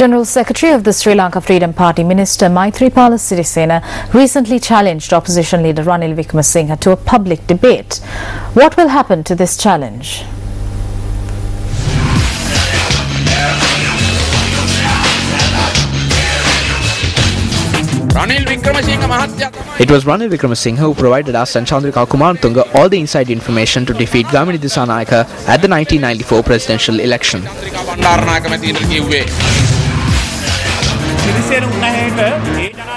General Secretary of the Sri Lanka Freedom Party, Minister Maithripala Sirisena, recently challenged opposition leader Ranil Wickremesinghe to a public debate. What will happen to this challenge? It was Ranil Wickremesinghe who provided us and Chandrika Kumaratunga all the inside information to defeat Gamini Disanayake at the 1994 presidential election.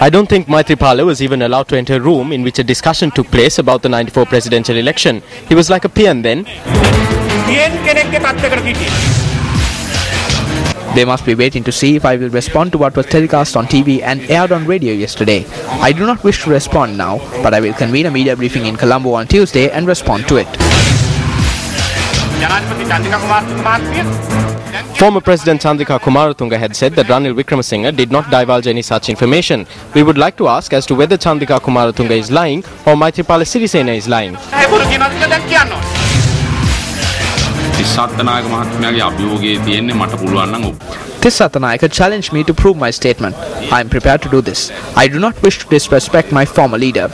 I don't think Maithripala was even allowed to enter a room in which a discussion took place about the 94 presidential election. He was like a peon then. They must be waiting to see if I will respond to what was telecast on TV and aired on radio yesterday. I do not wish to respond now, but I will convene a media briefing in Colombo on Tuesday and respond to it. Former President Chandrika Kumaratunga had said that Ranil Wickremesinghe did not divulge any such information. We would like to ask as to whether Chandrika Kumaratunga is lying or Maithripala Sirisena is lying. Tissatanayake challenged me to prove my statement. I am prepared to do this. I do not wish to disrespect my former leader.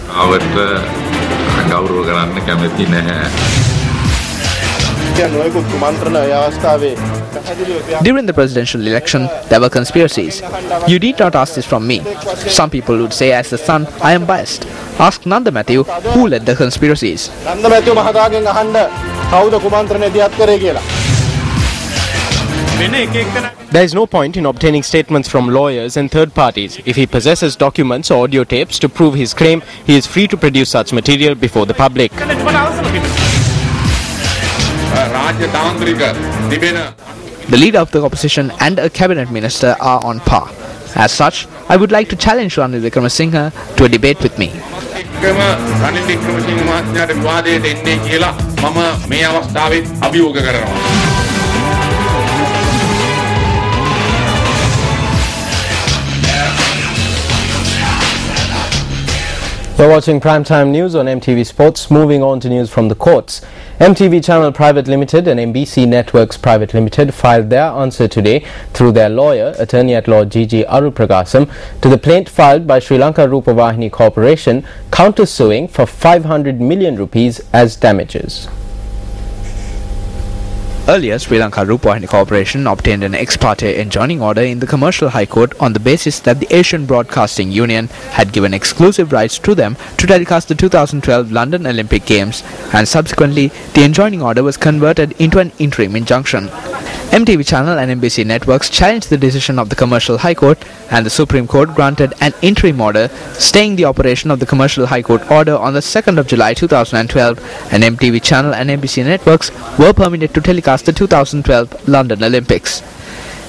During the presidential election, there were conspiracies. You need not ask this from me. Some people would say as the son, I am biased. Ask Nanda Matthew who led the conspiracies. There is no point in obtaining statements from lawyers and third parties. If he possesses documents or audio tapes to prove his claim, he is free to produce such material before the public. The leader of the opposition and a cabinet minister are on par. As such, I would like to challenge Ranil Wickremesinghe to a debate with me. You're watching Primetime News on MTV Sports. Moving on to news from the courts. MTV Channel Private Limited and MBC Networks Private Limited filed their answer today through their lawyer, Attorney-at-Law G.G. Arulpragasam, to the plaint filed by Sri Lanka Rupavahini Corporation, counter-suing for 500 million rupees as damages. Earlier, Sri Lanka Rupavahini Corporation obtained an ex parte enjoining order in the Commercial High Court on the basis that the Asian Broadcasting Union had given exclusive rights to them to telecast the 2012 London Olympic Games, and subsequently the enjoining order was converted into an interim injunction. MTV Channel and NBC Networks challenged the decision of the Commercial High Court, and the Supreme Court granted an interim order staying the operation of the Commercial High Court order on the 2nd of July 2012, and MTV Channel and NBC Networks were permitted to telecast the 2012 London Olympics.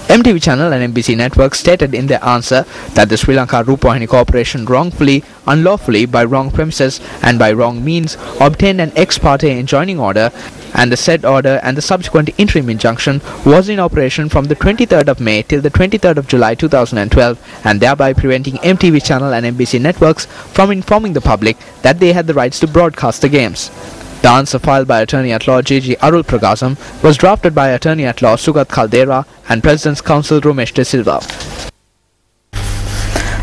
MTV Channel and NBC Network stated in their answer that the Sri Lanka Rupavahini Corporation wrongfully, unlawfully, by wrong premises and by wrong means obtained an ex parte enjoining order, and the said order and the subsequent interim injunction was in operation from the 23rd of May till the 23rd of July 2012, and thereby preventing MTV Channel and NBC Networks from informing the public that they had the rights to broadcast the games. The answer filed by Attorney-at-Law G.G. Arulpragasam was drafted by Attorney-at-Law Sugat Caldera and President's Counsel Romesh De Silva.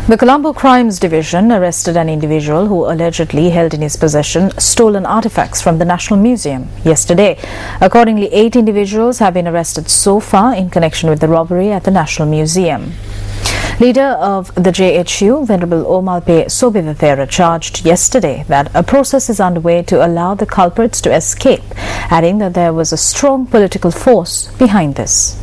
The Colombo Crimes Division arrested an individual who allegedly held in his possession stolen artifacts from the National Museum yesterday. Accordingly, 8 individuals have been arrested so far in connection with the robbery at the National Museum. Leader of the JHU, Venerable Omalpe Sobithathera, charged yesterday that a process is underway to allow the culprits to escape, adding that there was a strong political force behind this.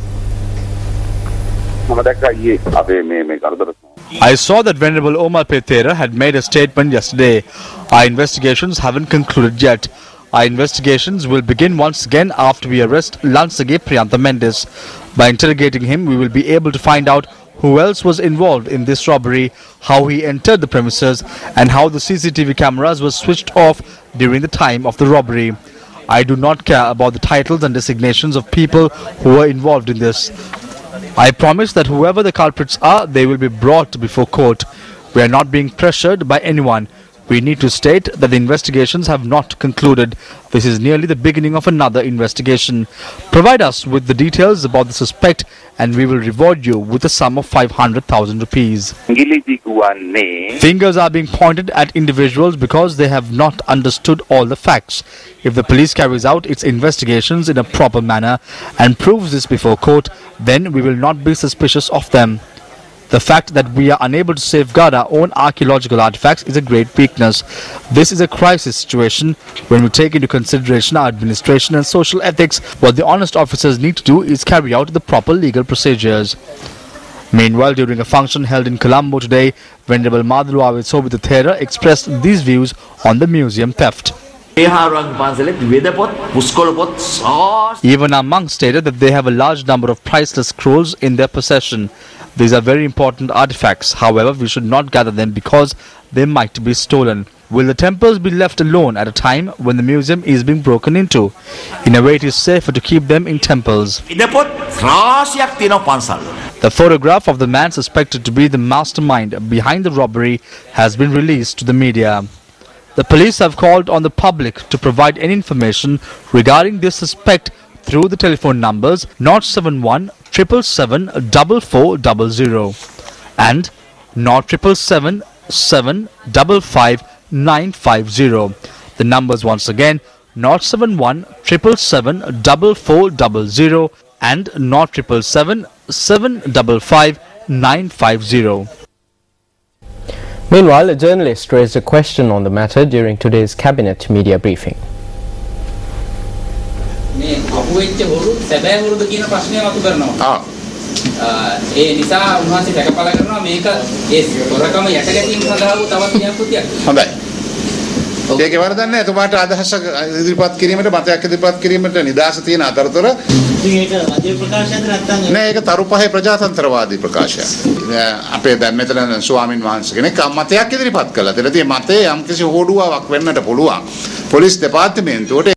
I saw that Venerable Omalpe Thera had made a statement yesterday. Our investigations haven't concluded yet. Our investigations will begin once again after we arrest Lansage Priyantha Mendes. By interrogating him, we will be able to find out who else was involved in this robbery, how he entered the premises, and how the CCTV cameras were switched off during the time of the robbery. I do not care about the titles and designations of people who were involved in this. I promise that whoever the culprits are, they will be brought before court. We are not being pressured by anyone. We need to state that the investigations have not concluded. This is nearly the beginning of another investigation. Provide us with the details about the suspect and we will reward you with a sum of 500,000 rupees. Fingers are being pointed at individuals because they have not understood all the facts. If the police carries out its investigations in a proper manner and proves this before court, then we will not be suspicious of them. The fact that we are unable to safeguard our own archaeological artifacts is a great weakness. This is a crisis situation. When we take into consideration our administration and social ethics, what the honest officers need to do is carry out the proper legal procedures. Meanwhile, during a function held in Colombo today, Venerable Madhulu Awesobita Thera expressed these views on the museum theft. Even our monks stated that they have a large number of priceless scrolls in their possession. These are very important artifacts. However, we should not gather them because they might be stolen. Will the temples be left alone at a time when the museum is being broken into? In a way, it is safer to keep them in temples. The photograph of the man suspected to be the mastermind behind the robbery has been released to the media. The police have called on the public to provide any information regarding this suspect through the telephone numbers 071 777 4400 and 077 755 950. The numbers once again 071 777 4400 and 077 755 950. Meanwhile, a journalist raised a question on the matter during today's cabinet media briefing. ඒකේ වරදක් නැහැ. එතුමාට අදහස ඉදිරිපත් කිරීමට මතයක් ඉදිරිපත් කිරීමට නිදහස තියෙන අතරතුර ඉතින් ඒක රජයේ ප්‍රකාශයද නැත්නම් නෑ ඒක තරුපහේ ප්‍රජාතන්ත්‍රවාදී ප්‍රකාශයක්. අපේ දැන් මෙතන ස්වාමින් වහන්සේ කෙනෙක් මතයක් ඉදිරිපත් කළා. ඒතර තියෙන මතේ යම්කිසි හොඩුවාවක් වෙන්නට පුළුවන්. Police දෙපාර්තමේන්තුවට.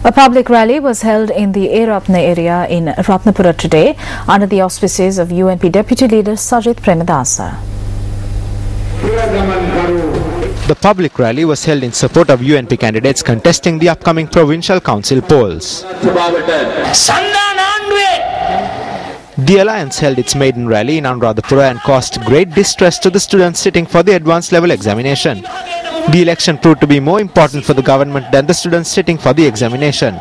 A public rally was held in the Eratna area in Ratnapura today under the auspices of UNP Deputy Leader Sajid Premadasa. The public rally was held in support of UNP candidates contesting the upcoming provincial council polls. The alliance held its maiden rally in Anuradhapura and caused great distress to the students sitting for the advanced level examination. The election proved to be more important for the government than the students sitting for the examination.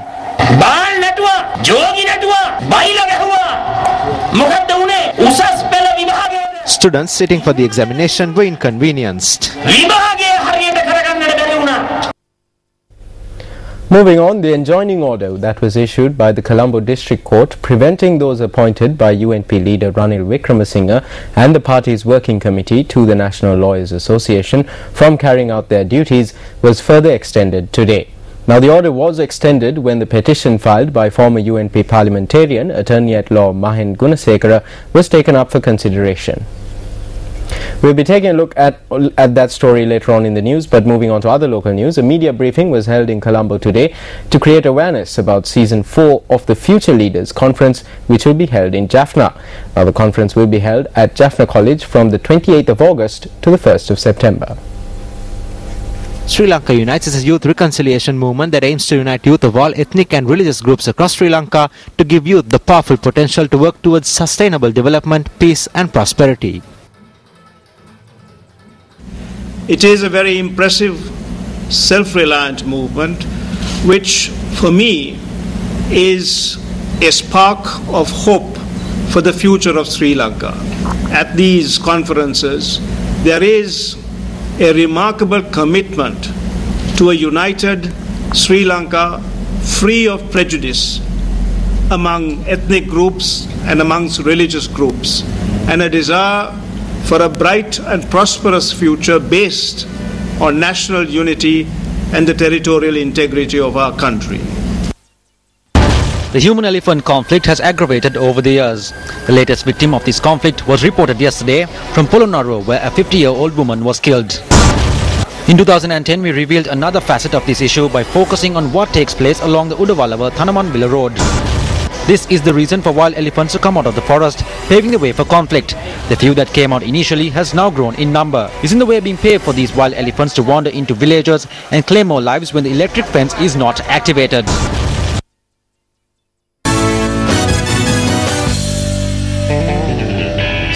Students sitting for the examination were inconvenienced. Moving on, the enjoining order that was issued by the Colombo District Court preventing those appointed by UNP leader Ranil Wickremesinghe and the party's working committee to the National Lawyers Association from carrying out their duties was further extended today. Now, the order was extended when the petition filed by former UNP parliamentarian, Attorney-at-Law Mahen Gunasekara was taken up for consideration. We'll be taking a look at that story later on in the news, but moving on to other local news, a media briefing was held in Colombo today to create awareness about Season 4 of the Future Leaders Conference, which will be held in Jaffna. Now, the conference will be held at Jaffna College from the 28th of August to the 1st of September. Sri Lanka Unites is a youth reconciliation movement that aims to unite youth of all ethnic and religious groups across Sri Lanka to give youth the powerful potential to work towards sustainable development, peace and prosperity. It is a very impressive, self-reliant movement, which for me is a spark of hope for the future of Sri Lanka. At these conferences, there is a remarkable commitment to a united Sri Lanka free of prejudice among ethnic groups and amongst religious groups, and a desire for a bright and prosperous future based on national unity and the territorial integrity of our country. The human-elephant conflict has aggravated over the years. The latest victim of this conflict was reported yesterday from Polonnaruwa, where a 50-year-old woman was killed. In 2010, we revealed another facet of this issue by focusing on what takes place along the Udawalawa-Thanamambila road. This is the reason for wild elephants to come out of the forest, paving the way for conflict. The few that came out initially has now grown in number. Isn't the way being paved for these wild elephants to wander into villages and claim more lives when the electric fence is not activated?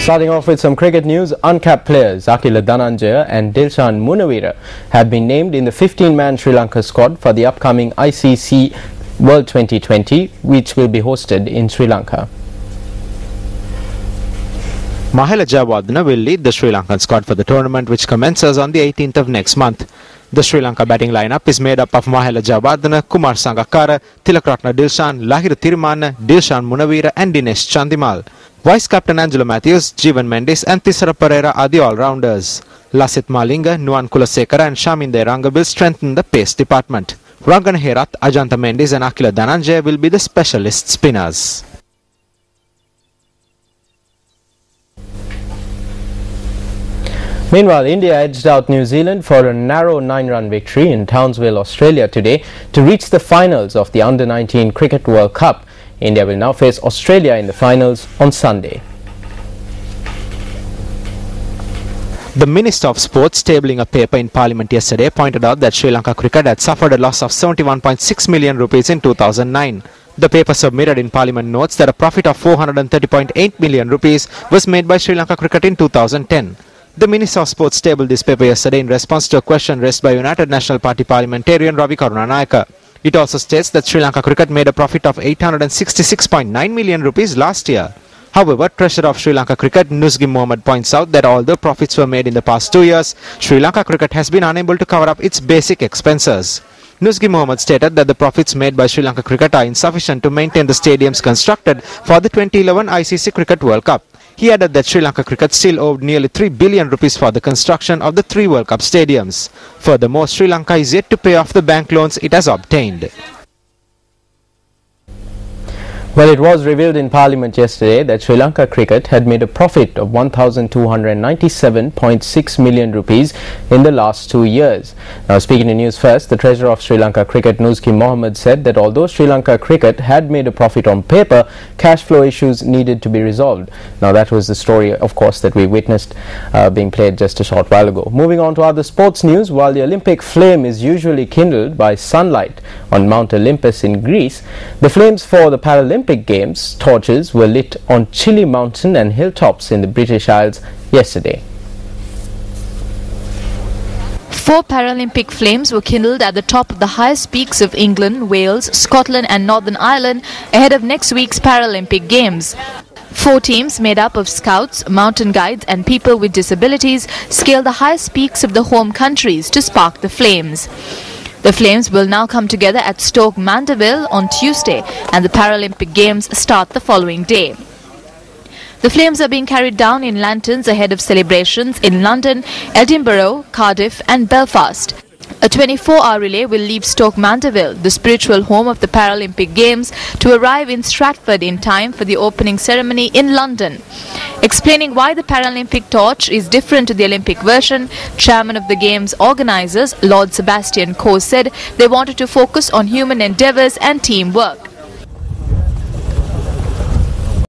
Starting off with some cricket news, uncapped players Akila Dhananjaya and Dilshan Munawira have been named in the 15-man Sri Lanka squad for the upcoming ICC World 2020, which will be hosted in Sri Lanka. Mahela Jayawardene will lead the Sri Lankan squad for the tournament, which commences on the 18th of next month. The Sri Lanka batting lineup is made up of Mahela Jayawardene, Kumar Sangakkara, Tilakratna Dilshan, Lahira Thirimanne, Dilshan Munawira and Dinesh Chandimal. Vice-captain Angelo Matthews, Jeevan Mendis and Thisara Pereira are the all-rounders. Lasith Malinga, Nuwan Kulasekara and Shamin Deranga will strengthen the pace department. Rangana Herath, Ajantha Mendis and Akila Dhananjaya will be the specialist spinners. Meanwhile, India edged out New Zealand for a narrow 9-run victory in Townsville, Australia today to reach the finals of the Under-19 Cricket World Cup. India will now face Australia in the finals on Sunday. The Minister of Sports, tabling a paper in Parliament yesterday, pointed out that Sri Lanka cricket had suffered a loss of 71.6 million rupees in 2009. The paper submitted in Parliament notes that a profit of 430.8 million rupees was made by Sri Lanka cricket in 2010. The Minister of Sports tabled this paper yesterday in response to a question raised by United National Party parliamentarian Ravi Karunanayaka. It also states that Sri Lanka cricket made a profit of 866.9 million rupees last year. However, Treasurer of Sri Lanka Cricket Nusgi Mohammed points out that although profits were made in the past 2 years, Sri Lanka Cricket has been unable to cover up its basic expenses. Nusgi Mohammed stated that the profits made by Sri Lanka Cricket are insufficient to maintain the stadiums constructed for the 2011 ICC Cricket World Cup. He added that Sri Lanka Cricket still owed nearly 3 billion rupees for the construction of the 3 World Cup stadiums. Furthermore, Sri Lanka is yet to pay off the bank loans it has obtained. Well, it was revealed in Parliament yesterday that Sri Lanka Cricket had made a profit of 1,297.6 million rupees in the last 2 years. Now, speaking to News First, the Treasurer of Sri Lanka Cricket Nusgi Mohammed said that although Sri Lanka Cricket had made a profit on paper, cash flow issues needed to be resolved. Now, that was the story, of course, that we witnessed being played just a short while ago. Moving on to other sports news, while the Olympic flame is usually kindled by sunlight on Mount Olympus in Greece, the flames for the Paralympic Games torches were lit on Chile Mountain and hilltops in the British Isles yesterday. 4 Paralympic flames were kindled at the top of the highest peaks of England, Wales, Scotland and Northern Ireland ahead of next week's Paralympic Games. 4 teams made up of scouts, mountain guides and people with disabilities scaled the highest peaks of the home countries to spark the flames. The flames will now come together at Stoke Mandeville on Tuesday and the Paralympic Games start the following day. The flames are being carried down in lanterns ahead of celebrations in London, Edinburgh, Cardiff and Belfast. A 24-hour relay will leave Stoke Mandeville, the spiritual home of the Paralympic Games, to arrive in Stratford in time for the opening ceremony in London. Explaining why the Paralympic torch is different to the Olympic version, Chairman of the Games organisers, Lord Sebastian Coe, said they wanted to focus on human endeavours and teamwork.